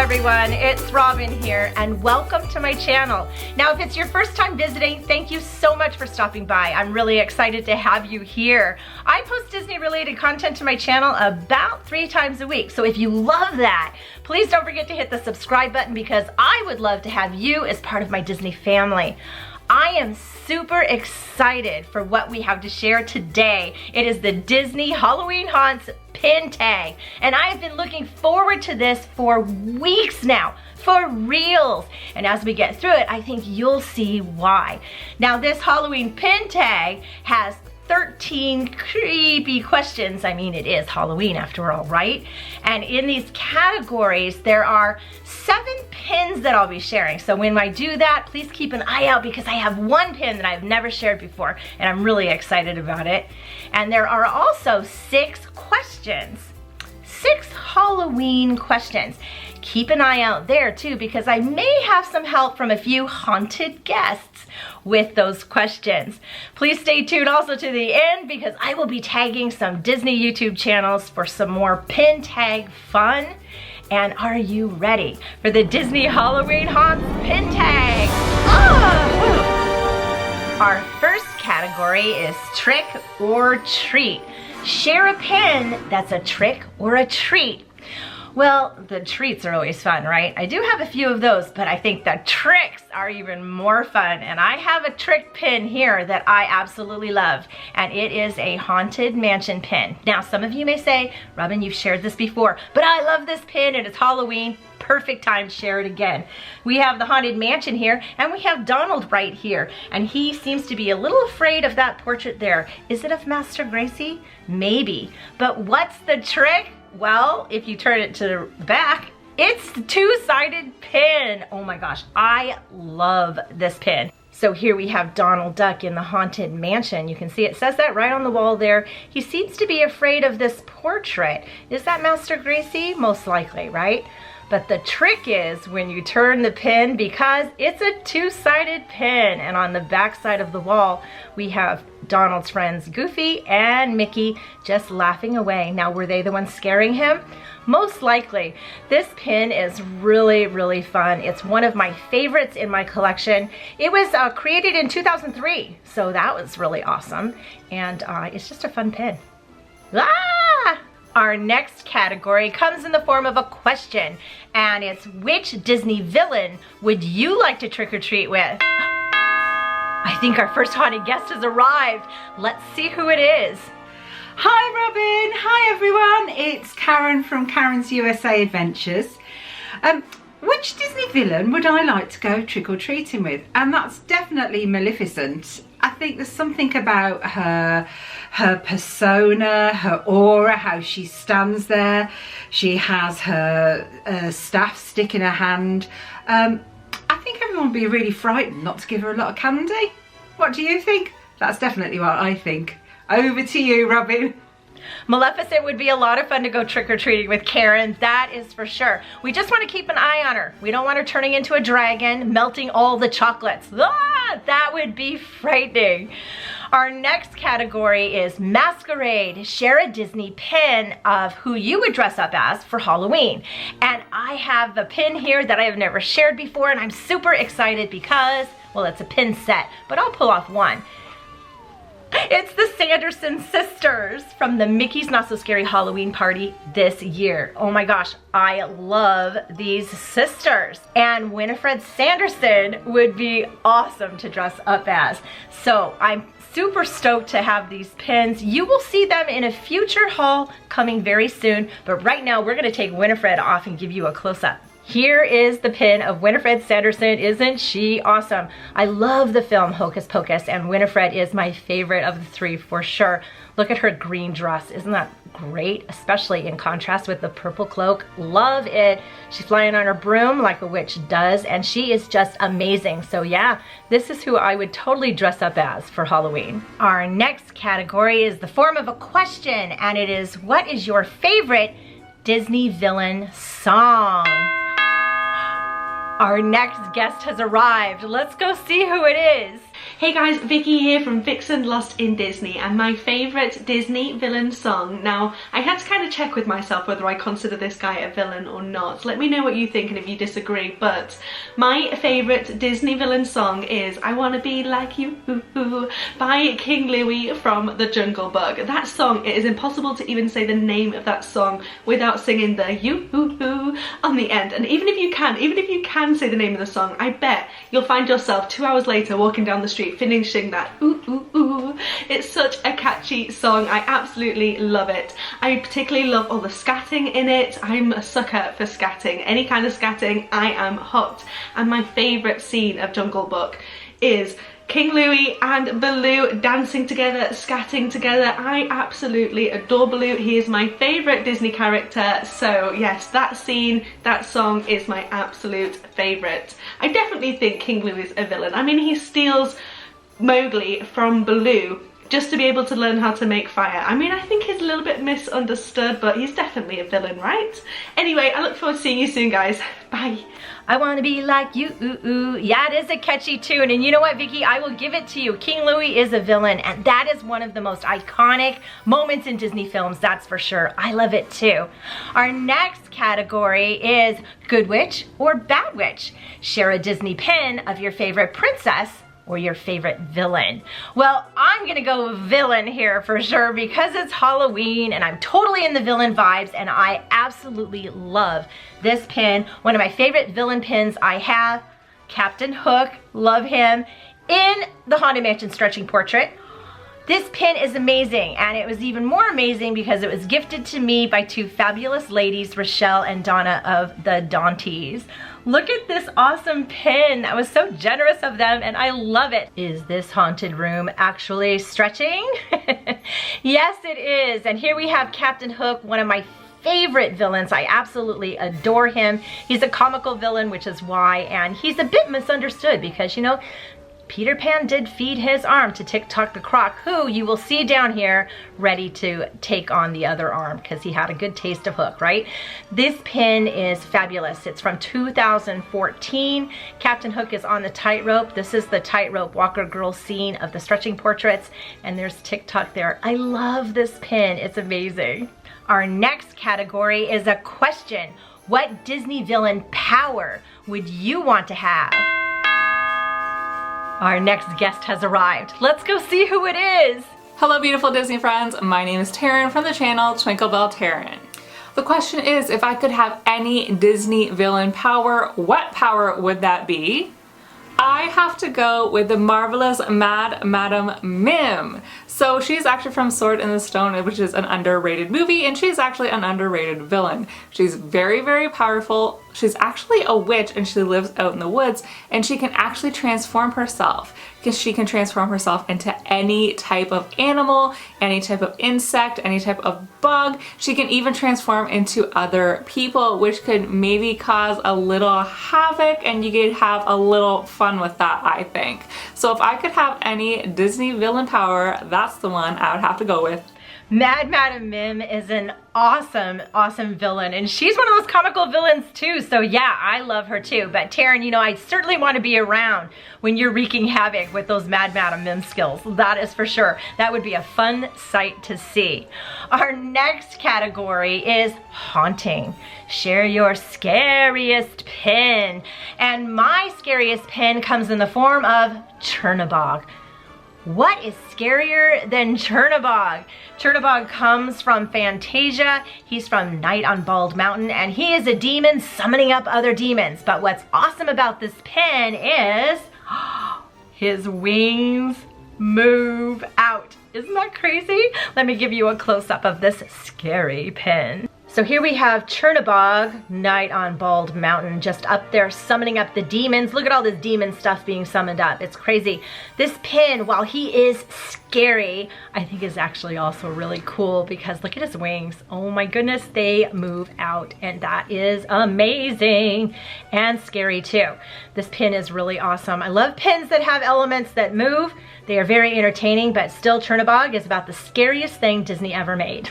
everyone, it's Robin here and welcome to my channel. Now if it's your first time visiting, thank you so much for stopping by. I'm really excited to have you here. I post Disney related content to my channel about 3 times a week, so if you love that, please don't forget to hit the subscribe button because I would love to have you as part of my Disney family. I am super excited for what we have to share today. It is the Disney Halloween Haunts pin tag, and I have been looking forward to this for weeks now, for reals. And as we get through it, I think you'll see why. Now this Halloween pin tag has 13 creepy questions. I mean, it is Halloween after all, right? And in these categories, there are 7 pins that I'll be sharing. So when I do that, please keep an eye out because I have one pin that I've never shared before and I'm really excited about it. And there are also 6 questions. 6 Halloween questions. Keep an eye out there too because I may have some help from a few haunted guests with those questions. Please stay tuned also to the end because I will be tagging some Disney YouTube channels for some more pin tag fun. And are you ready for the Disney Halloween Haunts pin tag? Our first category is trick or treat. Share a pin that's a trick or a treat. Well, the treats are always fun, right? I do have a few of those, but I think the tricks are even more fun. And I have a trick pin here that I absolutely love, and it is a Haunted Mansion pin. Now, some of you may say, Robin, you've shared this before, but I love this pin and it's Halloween. Perfect time to share it again. We have the Haunted Mansion here, and we have Donald right here, and he seems to be a little afraid of that portrait there. Is it of Master Gracie? Maybe. But what's the trick? Well, if you turn it to the back, it's the 2-sided pin. Oh my gosh, I love this pin. So here we have Donald Duck in the Haunted Mansion. You can see it says that right on the wall there. He seems to be afraid of this portrait. Is that Master Gracie? Most likely, right? But the trick is when you turn the pin, because it's a 2-sided pin, and on the back side of the wall we have Donald's friends Goofy and Mickey just laughing away. Now, were they the ones scaring him? Most likely. This pin is really, really fun. It's one of my favorites in my collection. It was created in 2003, so that was really awesome, and it's just a fun pin. Our next category comes in the form of a question, and it's which Disney villain would you like to trick or treat with? I think our first haunted guest has arrived. Let's see who it is. Hi Robin, hi everyone, it's Karen from Karen's USA Adventures. Which Disney villain would I like to go trick-or-treating with? And that's definitely Maleficent. I think there's something about her persona, her aura, how she stands there. She has her staff stick in her hand. I think everyone would be really frightened not to give her a lot of candy. What do you think? That's definitely what I think. Over to you, Robin. Maleficent would be a lot of fun to go trick-or-treating with Karen, that is for sure. We just want to keep an eye on her. We don't want her turning into a dragon, melting all the chocolates. That would be frightening. Our next category is Masquerade. Share a Disney pin of who you would dress up as for Halloween. And I have the pin here that I have never shared before, and I'm super excited because, well, it's a pin set, but I'll pull off one. It's the Sanderson sisters from the Mickey's Not So Scary Halloween Party this year. Oh my gosh, I love these sisters. And Winifred Sanderson would be awesome to dress up as. So I'm super stoked to have these pins. You will see them in a future haul coming very soon, but right now we're gonna take Winifred off and give you a close-up. Here is the pin of Winifred Sanderson. Isn't she awesome? I love the film Hocus Pocus, and Winifred is my favorite of the 3 for sure. Look at her green dress. Isn't that great? Especially in contrast with the purple cloak. Love it. She's flying on her broom like a witch does, and she is just amazing. So yeah, this is who I would totally dress up as for Halloween. Our next category is the form of a question, and it is, what is your favorite Disney villain song? Our next guest has arrived. Let's go see who it is. Hey guys, Vicky here from Vixen Lost in Disney, and my favourite Disney villain song. Now, I had to kind of check with myself whether I consider this guy a villain or not. Let me know what you think and if you disagree, but my favourite Disney villain song is I Wanna Be Like You by King Louie from The Jungle Book. That song, it is impossible to even say the name of that song without singing the you on the end. And even if you can say the name of the song, I bet you'll find yourself 2 hours later walking down the street finishing that ooh ooh ooh. It's such a catchy song. I absolutely love it. I particularly love all the scatting in it. I'm a sucker for scatting. Any kind of scatting, I am hooked. And my favourite scene of Jungle Book is King Louie and Baloo dancing together, scatting together. I absolutely adore Baloo. He is my favourite Disney character. So yes, that scene, that song is my absolute favourite. I definitely think King Louie is a villain. I mean, he steals Mowgli from Baloo just to be able to learn how to make fire. I mean, I think he's a little bit misunderstood, but he's definitely a villain, right? Anyway, I look forward to seeing you soon, guys. Bye. I wanna be like you, ooh, ooh. Yeah, it is a catchy tune, and you know what, Vicky? I will give it to you. King Louie is a villain, and that is one of the most iconic moments in Disney films, that's for sure. I love it too. Our next category is Good Witch or Bad Witch. Share a Disney pin of your favorite princess or your favorite villain. Well, I'm gonna go villain here for sure because it's Halloween and I'm totally in the villain vibes, and I absolutely love this pin. One of my favorite villain pins I have, Captain Hook, love him, in the Haunted Mansion stretching portrait. This pin is amazing, and it was even more amazing because it was gifted to me by two fabulous ladies, Rochelle and Donna of the Daunties. Look at this awesome pin. That was so generous of them, and I love it. Is this haunted room actually stretching? Yes, it is. And here we have Captain Hook, one of my favorite villains. I absolutely adore him. He's a comical villain, which is why, and he's a bit misunderstood because, you know, Peter Pan did feed his arm to Tick-Tock the Croc, who you will see down here ready to take on the other arm because he had a good taste of Hook, right? This pin is fabulous. It's from 2014. Captain Hook is on the tightrope. This is the tightrope walker girl scene of the stretching portraits, and there's Tick-Tock there. I love this pin. It's amazing. Our next category is a question. What Disney villain power would you want to have? Our next guest has arrived. Let's go see who it is. Hello beautiful Disney friends, my name is Taryn from the channel Twinkle Bell Taryn. The question is, if I could have any Disney villain power, what power would that be? I have to go with the marvelous Mad Madam Mim. So she's actually from Sword in the Stone, which is an underrated movie, and she's actually an underrated villain. She's very, very powerful. She's actually a witch and she lives out in the woods, and she can actually transform herself because she can transform herself into any type of animal, any type of insect, any type of bug. She can even transform into other people, which could maybe cause a little havoc, and you could have a little fun with that, I think. So if I could have any Disney villain power, that's the one I would have to go with. Mad Madam Mim is an awesome, awesome villain, and she's one of those comical villains too, so yeah, I love her too. But Taryn, you know, I certainly want to be around when you're wreaking havoc with those Mad Madam Mim skills, that is for sure. That would be a fun sight to see. Our next category is haunting. Share your scariest pin, and my scariest pin comes in the form of Chernabog. What is scarier than Chernabog? Chernabog comes from Fantasia. He's from Night on Bald Mountain, and he is a demon summoning up other demons. But what's awesome about this pin is his wings move out. Isn't that crazy? Let me give you a close-up of this scary pin. So here we have Chernabog, Night on Bald Mountain, just up there summoning up the demons. Look at all this demon stuff being summoned up. It's crazy. This pin, while he is scary, I think is actually also really cool because look at his wings. Oh my goodness, they move out, and that is amazing and scary too. This pin is really awesome. I love pins that have elements that move. They are very entertaining, but still Chernabog is about the scariest thing Disney ever made.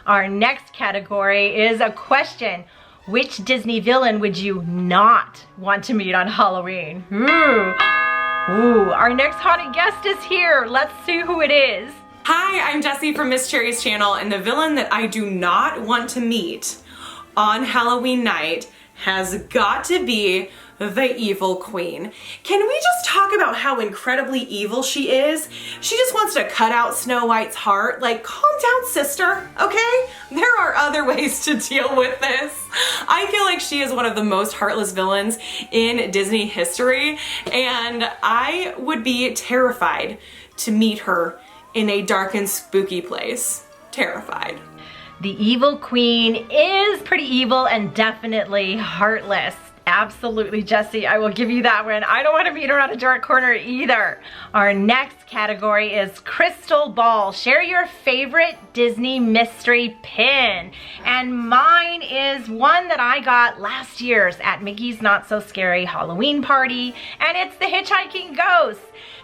Our next category is a question. Which Disney villain would you not want to meet on Halloween? Ooh, our next haunted guest is here. Let's see who it is. Hi, I'm Jessie from Miss Cherry's channel, and the villain that I do not want to meet on Halloween night has got to be the evil queen. Can we just talk about how incredibly evil she is? She just wants to cut out Snow White's heart. Like, calm down, sister, okay? There are other ways to deal with this. I feel like she is one of the most heartless villains in Disney history, and I would be terrified to meet her in a dark and spooky place. Terrified. The evil queen is pretty evil and definitely heartless. Absolutely, Jessie, I will give you that one. I don't want to meet her on a dark corner either. Our next category is Crystal Ball. Share your favorite Disney mystery pin. And mine is one that I got last year's at Mickey's Not So Scary Halloween party, and it's the Hitchhiking Ghost.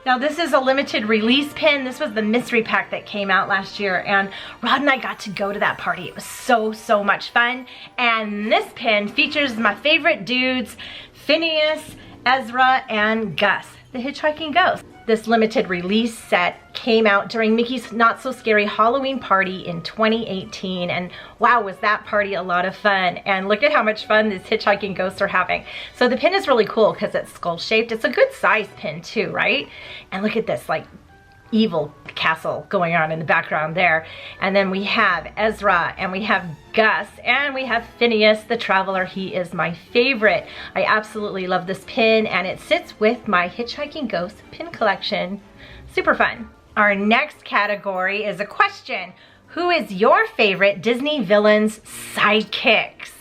Now this is a limited release pin. This was the mystery pack that came out last year, and Rod and I got to go to that party. It was so much fun. And this pin features my favorite dudes, Phineas, Ezra, and Gus, the Hitchhiking Ghost. This limited release set came out during Mickey's Not So Scary Halloween party in 2018, and wow, was that party a lot of fun. And look at how much fun these Hitchhiking Ghosts are having. So the pin is really cool because it's skull shaped. It's a good size pin too, right? And look at this, like, evil castle going on in the background there. And then we have Ezra, and we have Gus, and we have Phineas the Traveler. He is my favorite. I absolutely love this pin, and it sits with my Hitchhiking Ghost pin collection. Super fun. Our next category is a question. Who is your favorite Disney villain's sidekicks?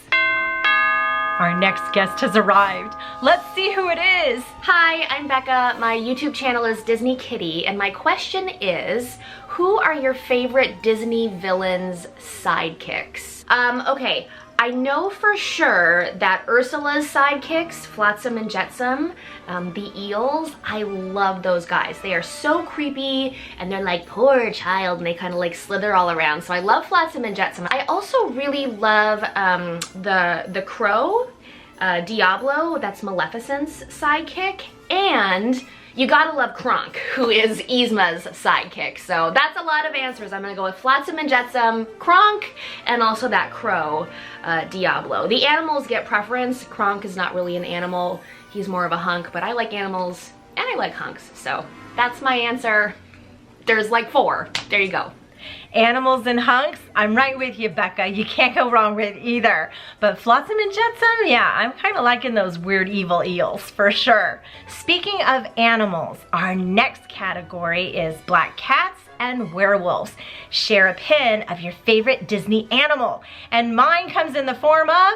Our next guest has arrived. Let's see who it is. Hi, I'm Becca. My YouTube channel is Disney Kitty, and my question is, who are your favorite Disney villains' sidekicks? Okay, I know for sure that Ursula's sidekicks, Flotsam and Jetsam, the eels, I love those guys. They are so creepy, and they're like, poor child, and they kind of like slither all around. So I love Flotsam and Jetsam. I also really love the crow, Diablo, that's Maleficent's sidekick, and you gotta love Kronk, who is Yzma's sidekick. So that's a lot of answers. I'm gonna go with Flotsam and Jetsam, Kronk, and also that crow, Diablo. The animals get preference. Kronk is not really an animal. He's more of a hunk, but I like animals and I like hunks. So that's my answer. There's like 4. There you go. Animals and hunks, I'm right with you, Becca. You can't go wrong with either. But Flotsam and Jetsam, yeah, I'm kind of liking those weird evil eels for sure. Speaking of animals, our next category is black cats and werewolves. Share a pin of your favorite Disney animal. And mine comes in the form of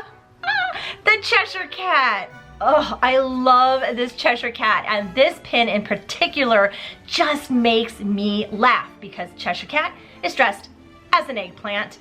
the Cheshire Cat. Oh, I love this Cheshire Cat, and this pin in particular just makes me laugh because Cheshire Cat is dressed as an eggplant.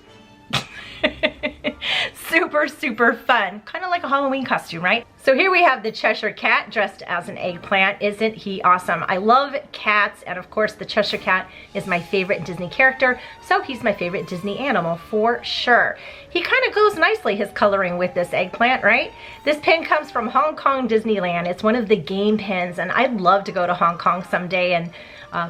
Super fun. Kind of like a Halloween costume, right? So here we have the Cheshire Cat dressed as an eggplant. Isn't he awesome? I love cats, and of course the Cheshire Cat is my favorite Disney character, so he's my favorite Disney animal for sure. He kind of goes nicely, his coloring, with this eggplant, right? This pin comes from Hong Kong Disneyland. It's one of the game pins, and I'd love to go to Hong Kong someday and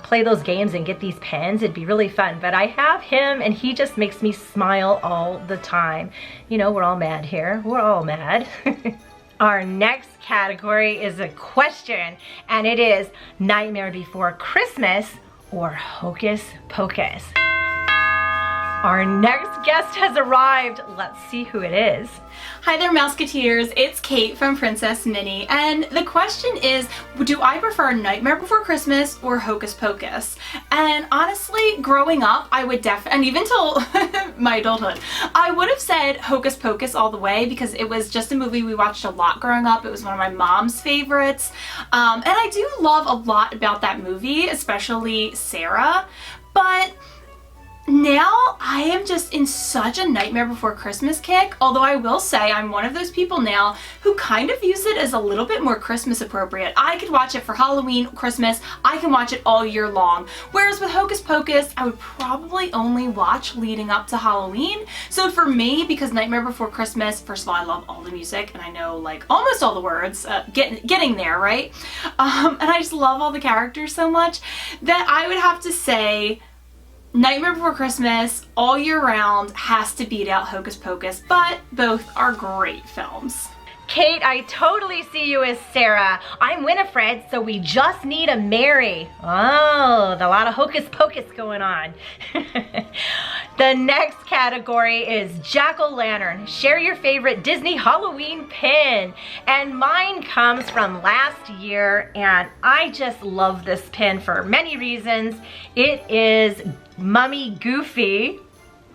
play those games and get these pens. It'd be really fun. But I have him, and he just makes me smile all the time. You know, we're all mad here. We're all mad. Our next category is a question, and it is Nightmare Before Christmas or Hocus Pocus. Our next guest has arrived. Let's see who it is. Hi there, Mouseketeers. It's Kate from Princess Minnie, and the question is, do I prefer Nightmare Before Christmas or Hocus Pocus? And honestly, growing up, I would and even till my adulthood, I would have said Hocus Pocus all the way because it was just a movie we watched a lot growing up. It was one of my mom's favorites, and I do love a lot about that movie, especially Sarah, but Now I am just in such a Nightmare Before Christmas kick, although I will say I'm one of those people now who kind of views it as a little bit more Christmas appropriate. I could watch it for Halloween, Christmas, I can watch it all year long. Whereas with Hocus Pocus, I would probably only watch leading up to Halloween. So for me, because Nightmare Before Christmas, first of all, I love all the music and I know like almost all the words, getting there, right? And I just love all the characters so much that I would have to say Nightmare Before Christmas all year round has to beat out Hocus Pocus, but both are great films. Kate, I totally see you as Sarah. I'm Winifred, so we just need a Mary. Oh, a lot of Hocus Pocus going on. The next category is Jack-o'-lantern. Share your favorite Disney Halloween pin. And mine comes from last year, and I just love this pin for many reasons. It is Mummy Goofy.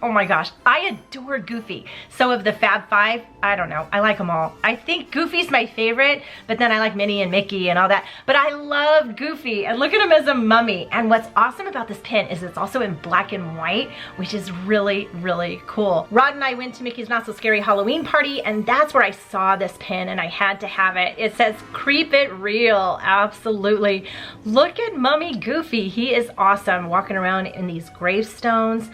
Oh my gosh, I adore Goofy. So of the Fab Five, I don't know, I like them all. I think Goofy's my favorite, but then I like Minnie and Mickey and all that. But I love Goofy, and look at him as a mummy. And what's awesome about this pin is it's also in black and white, which is really, really cool. Rod and I went to Mickey's Not So Scary Halloween party, and that's where I saw this pin, and I had to have it. It says, "Creep it real," absolutely. Look at Mummy Goofy, he is awesome, walking around in these gravestones.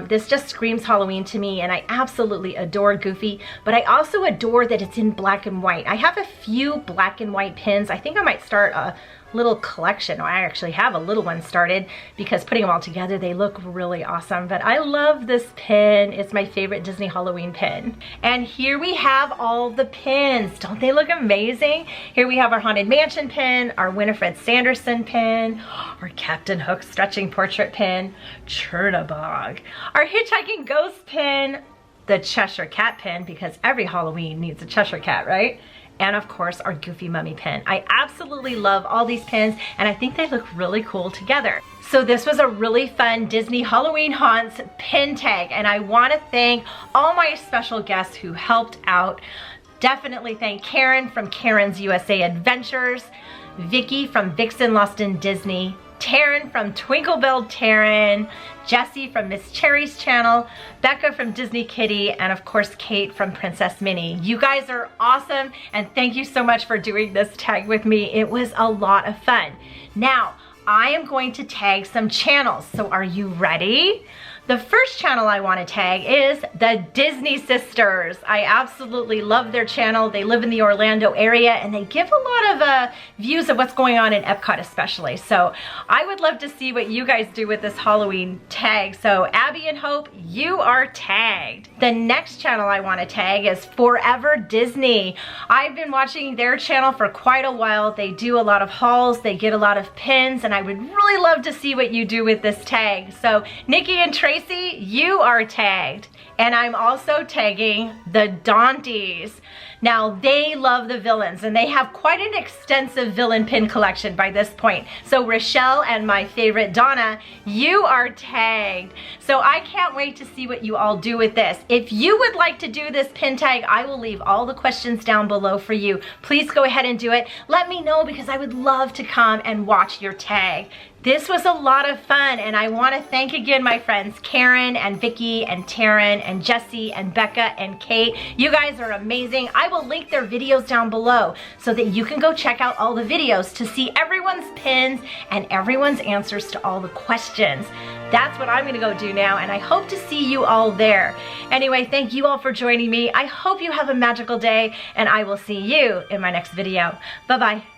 This just screams Halloween to me, and I absolutely adore Goofy, but I also adore that it's in black and white. I have a few black and white pins. I think I might start a little collection. I actually have a little one started because putting them all together, they look really awesome. But I love this pin. It's my favorite Disney Halloween pin. And here we have all the pins. Don't they look amazing? Here we have our Haunted Mansion pin, our Winifred Sanderson pin, our Captain Hook stretching portrait pin, Chernabog, our Hitchhiking Ghost pin, the Cheshire Cat pin, because every Halloween needs a Cheshire Cat, right? And of course our Goofy Mummy pin. I absolutely love all these pins, and I think they look really cool together. So this was a really fun Disney Halloween Haunts pin tag, and I want to thank all my special guests who helped out. Definitely thank Karen from Karen's USA Adventures, Vicky from Vixen Lost in Disney, Taryn from Twinkle Bell Taryn, Jessie from Miss Cherry's channel, Becca from Disney Kitty, and of course Kate from Princess Minnie. You guys are awesome, and thank you so much for doing this tag with me. It was a lot of fun. Now, I am going to tag some channels, so are you ready? The first channel I want to tag is the Disney Sisters. I absolutely love their channel. They live in the Orlando area, and they give a lot of views of what's going on in Epcot especially. So I would love to see what you guys do with this Halloween tag. So Abby and Hope, you are tagged. The next channel I want to tag is Forever Disney. I've been watching their channel for quite a while. They do a lot of hauls, they get a lot of pins, and I would really love to see what you do with this tag. So Nikki and Tracy, you are tagged. And I'm also tagging the Daunties. Now, they love the villains, and they have quite an extensive villain pin collection by this point. So Rochelle and my favorite Donna, you are tagged. So I can't wait to see what you all do with this. If you would like to do this pin tag, I will leave all the questions down below for you. Please go ahead and do it. Let me know, because I would love to come and watch your tag. This was a lot of fun, and I want to thank again my friends Karen and Vicky and Taryn and Jessie and Becca and Kate. You guys are amazing. I will link their videos down below so that you can go check out all the videos to see everyone's pins and everyone's answers to all the questions. That's what I'm going to go do now, and I hope to see you all there. Anyway, thank you all for joining me. I hope you have a magical day, and I will see you in my next video. Bye-bye.